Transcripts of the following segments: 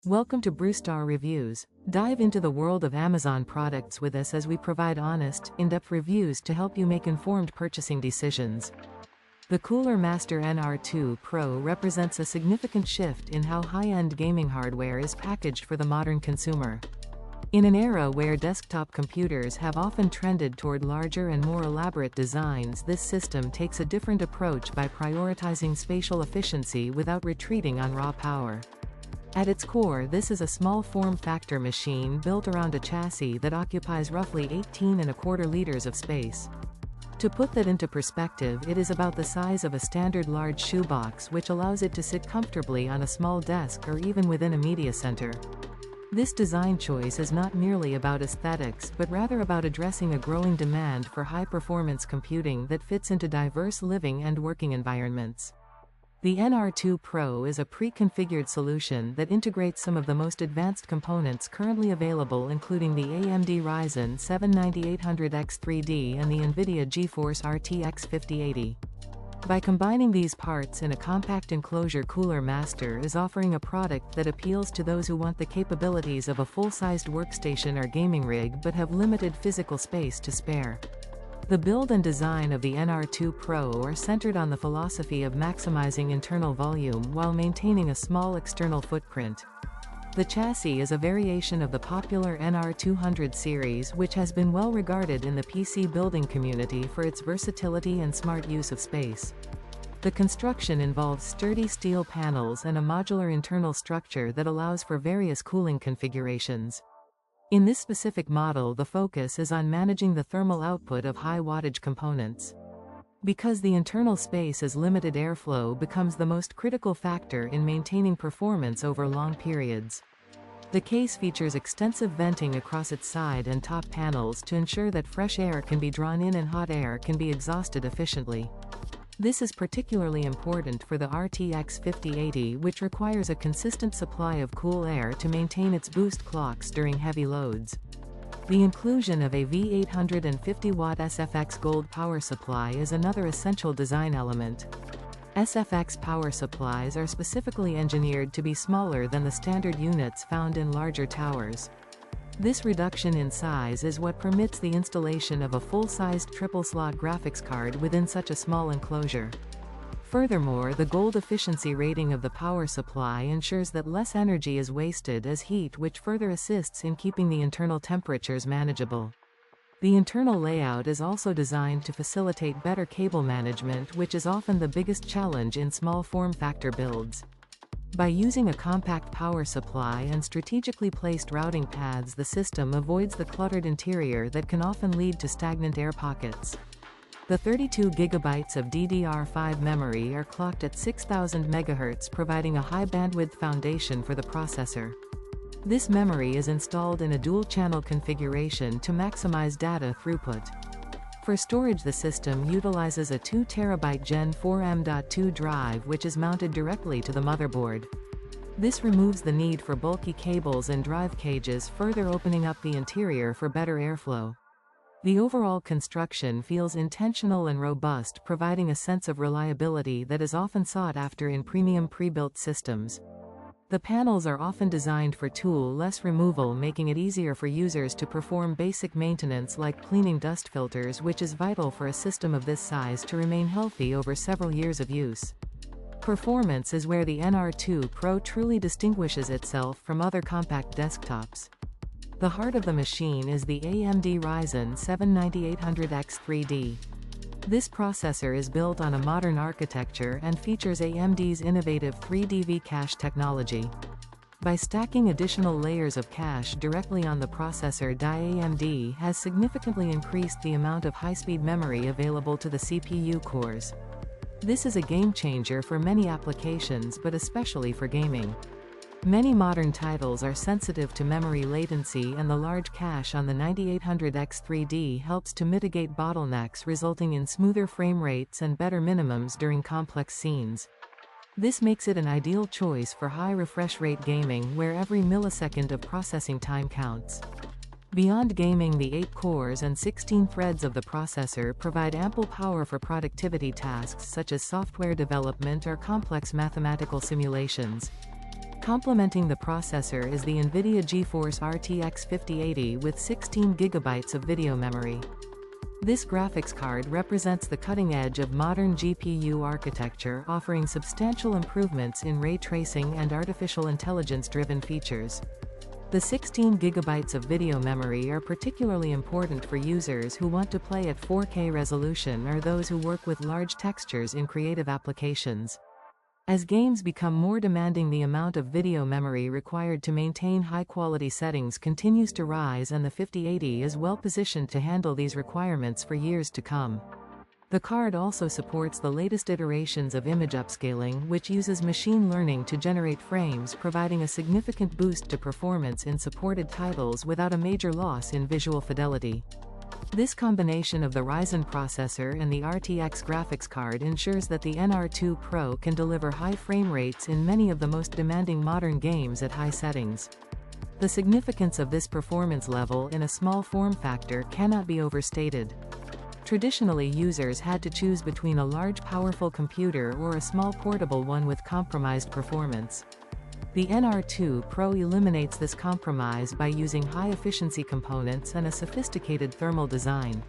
Welcome to Brewstar Reviews. Dive into the world of Amazon products with us as we provide honest, in-depth reviews to help you make informed purchasing decisions. The Cooler Master NR2 Pro represents a significant shift in how high-end gaming hardware is packaged for the modern consumer. In an era where desktop computers have often trended toward larger and more elaborate designs, this system takes a different approach by prioritizing spatial efficiency without retreating on raw power. At its core, this is a small form-factor machine built around a chassis that occupies roughly 18¼ liters of space. To put that into perspective, it is about the size of a standard large shoebox, which allows it to sit comfortably on a small desk or even within a media center. This design choice is not merely about aesthetics but rather about addressing a growing demand for high-performance computing that fits into diverse living and working environments. The NR2 Pro is a pre-configured solution that integrates some of the most advanced components currently available, including the AMD Ryzen 7 9800X 3D and the NVIDIA GeForce RTX 5080. By combining these parts in a compact enclosure, Cooler Master is offering a product that appeals to those who want the capabilities of a full-sized workstation or gaming rig but have limited physical space to spare. The build and design of the NR2 Pro are centered on the philosophy of maximizing internal volume while maintaining a small external footprint. The chassis is a variation of the popular NR200 series, which has been well regarded in the PC building community for its versatility and smart use of space. The construction involves sturdy steel panels and a modular internal structure that allows for various cooling configurations. In this specific model, the focus is on managing the thermal output of high-wattage components. Because the internal space is limited, airflow becomes the most critical factor in maintaining performance over long periods. The case features extensive venting across its side and top panels to ensure that fresh air can be drawn in and hot air can be exhausted efficiently. This is particularly important for the RTX 5080, which requires a consistent supply of cool air to maintain its boost clocks during heavy loads. The inclusion of a V850-watt SFX Gold power supply is another essential design element. SFX power supplies are specifically engineered to be smaller than the standard units found in larger towers. This reduction in size is what permits the installation of a full-sized triple-slot graphics card within such a small enclosure. Furthermore, the Gold efficiency rating of the power supply ensures that less energy is wasted as heat, which further assists in keeping the internal temperatures manageable. The internal layout is also designed to facilitate better cable management, which is often the biggest challenge in small form-factor builds. By using a compact power supply and strategically placed routing paths, the system avoids the cluttered interior that can often lead to stagnant air pockets. The 32 GB of DDR5 memory are clocked at 6000 MHz, providing a high-bandwidth foundation for the processor. This memory is installed in a dual-channel configuration to maximize data throughput. For storage, the system utilizes a 2 TB Gen4 M.2 drive, which is mounted directly to the motherboard. This removes the need for bulky cables and drive cages, further opening up the interior for better airflow. The overall construction feels intentional and robust, providing a sense of reliability that is often sought after in premium pre-built systems. The panels are often designed for tool-less removal, making it easier for users to perform basic maintenance like cleaning dust filters, which is vital for a system of this size to remain healthy over several years of use. Performance is where the NR2 Pro truly distinguishes itself from other compact desktops. The heart of the machine is the AMD Ryzen 7 9800X 3D. This processor is built on a modern architecture and features AMD's innovative 3D cache technology. By stacking additional layers of cache directly on the processor die, AMD has significantly increased the amount of high-speed memory available to the CPU cores. This is a game-changer for many applications, but especially for gaming. Many modern titles are sensitive to memory latency, and the large cache on the 9800X 3D helps to mitigate bottlenecks, resulting in smoother frame rates and better minimums during complex scenes. This makes it an ideal choice for high refresh rate gaming, where every millisecond of processing time counts. Beyond gaming, the 8 cores and 16 threads of the processor provide ample power for productivity tasks such as software development or complex mathematical simulations. Complementing the processor is the NVIDIA GeForce RTX 5080 with 16 GB of video memory. This graphics card represents the cutting edge of modern GPU architecture, offering substantial improvements in ray tracing and artificial intelligence-driven features. The 16 GB of video memory are particularly important for users who want to play at 4K resolution or those who work with large textures in creative applications. As games become more demanding, the amount of video memory required to maintain high-quality settings continues to rise, and the 5080 is well positioned to handle these requirements for years to come. The card also supports the latest iterations of image upscaling, which uses machine learning to generate frames, providing a significant boost to performance in supported titles without a major loss in visual fidelity. This combination of the Ryzen processor and the RTX graphics card ensures that the NR2 Pro can deliver high frame rates in many of the most demanding modern games at high settings. The significance of this performance level in a small form factor cannot be overstated. Traditionally, users had to choose between a large powerful computer or a small portable one with compromised performance. The NR2 Pro eliminates this compromise by using high-efficiency components and a sophisticated thermal design.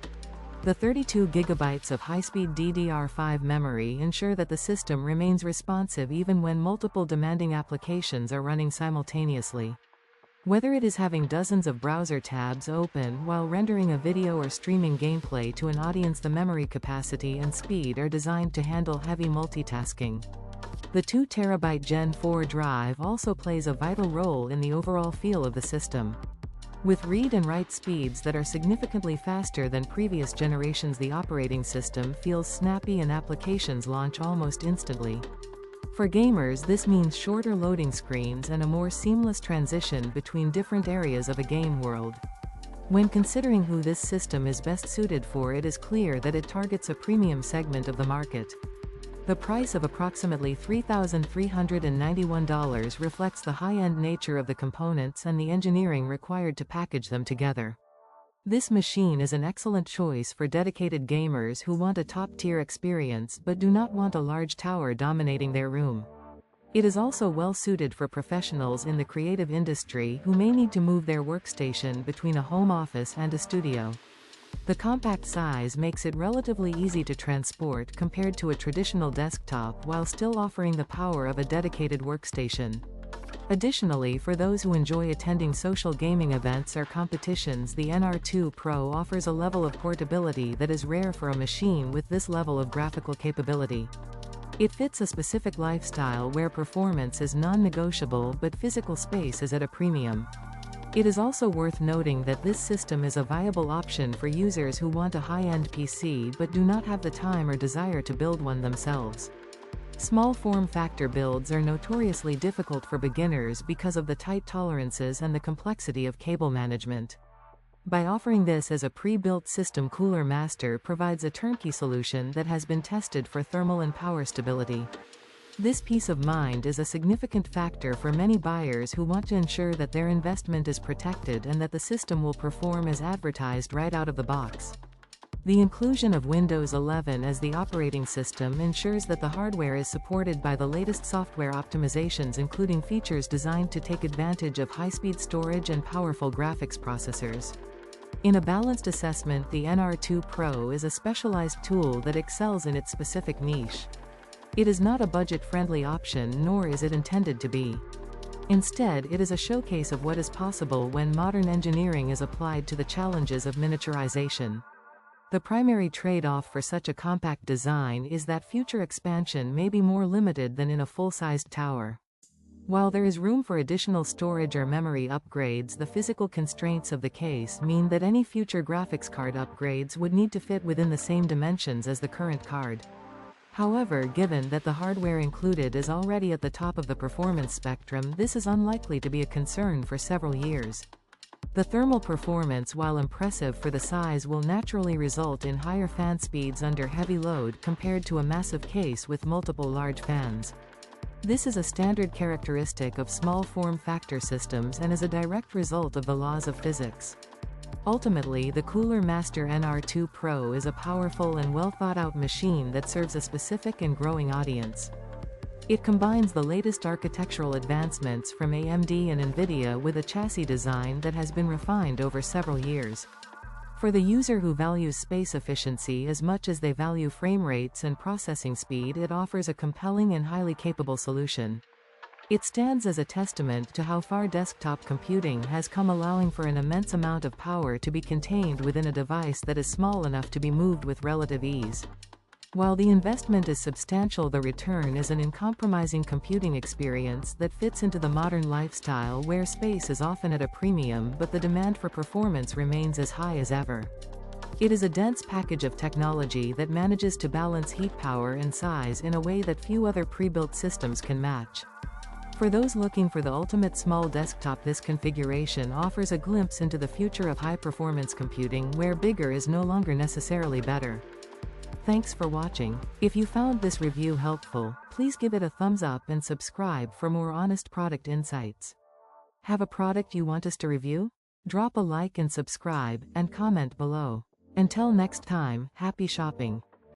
The 32 GB of high-speed DDR5 memory ensure that the system remains responsive even when multiple demanding applications are running simultaneously. Whether it is having dozens of browser tabs open while rendering a video or streaming gameplay to an audience, the memory capacity and speed are designed to handle heavy multitasking. The 2 TB Gen4 drive also plays a vital role in the overall feel of the system. With read and write speeds that are significantly faster than previous generations, the operating system feels snappy and applications launch almost instantly. For gamers, this means shorter loading screens and a more seamless transition between different areas of a game world. When considering who this system is best suited for, it is clear that it targets a premium segment of the market. The price of approximately $3,391 reflects the high-end nature of the components and the engineering required to package them together. This machine is an excellent choice for dedicated gamers who want a top-tier experience but do not want a large tower dominating their room. It is also well suited for professionals in the creative industry who may need to move their workstation between a home office and a studio. The compact size makes it relatively easy to transport compared to a traditional desktop, while still offering the power of a dedicated workstation. Additionally, for those who enjoy attending social gaming events or competitions, the NR2 Pro offers a level of portability that is rare for a machine with this level of graphical capability. It fits a specific lifestyle where performance is non-negotiable but physical space is at a premium. It is also worth noting that this system is a viable option for users who want a high-end PC but do not have the time or desire to build one themselves. Small form factor builds are notoriously difficult for beginners because of the tight tolerances and the complexity of cable management. By offering this as a pre-built system, Cooler Master provides a turnkey solution that has been tested for thermal and power stability. This peace of mind is a significant factor for many buyers who want to ensure that their investment is protected and that the system will perform as advertised right out of the box. The inclusion of Windows 11 as the operating system ensures that the hardware is supported by the latest software optimizations, including features designed to take advantage of high-speed storage and powerful graphics processors. In a balanced assessment, the NR2 Pro is a specialized tool that excels in its specific niche. It is not a budget-friendly option, nor is it intended to be. Instead, it is a showcase of what is possible when modern engineering is applied to the challenges of miniaturization. The primary trade-off for such a compact design is that future expansion may be more limited than in a full-sized tower. While there is room for additional storage or memory upgrades, the physical constraints of the case mean that any future graphics card upgrades would need to fit within the same dimensions as the current card. However, given that the hardware included is already at the top of the performance spectrum, this is unlikely to be a concern for several years. The thermal performance, while impressive for the size, will naturally result in higher fan speeds under heavy load compared to a massive case with multiple large fans. This is a standard characteristic of small form factor systems and is a direct result of the laws of physics. Ultimately, the Cooler Master NR2 Pro is a powerful and well-thought-out machine that serves a specific and growing audience. It combines the latest architectural advancements from AMD and NVIDIA with a chassis design that has been refined over several years. For the user who values space efficiency as much as they value frame rates and processing speed, it offers a compelling and highly capable solution. It stands as a testament to how far desktop computing has come, allowing for an immense amount of power to be contained within a device that is small enough to be moved with relative ease. While the investment is substantial, the return is an uncompromising computing experience that fits into the modern lifestyle where space is often at a premium but the demand for performance remains as high as ever. It is a dense package of technology that manages to balance heat, power, and size in a way that few other pre-built systems can match. For those looking for the ultimate small desktop, this configuration offers a glimpse into the future of high-performance computing where bigger is no longer necessarily better. Thanks for watching. If you found this review helpful, please give it a thumbs up and subscribe for more honest product insights. Have a product you want us to review? Drop a like and subscribe, and comment below. Until next time, happy shopping.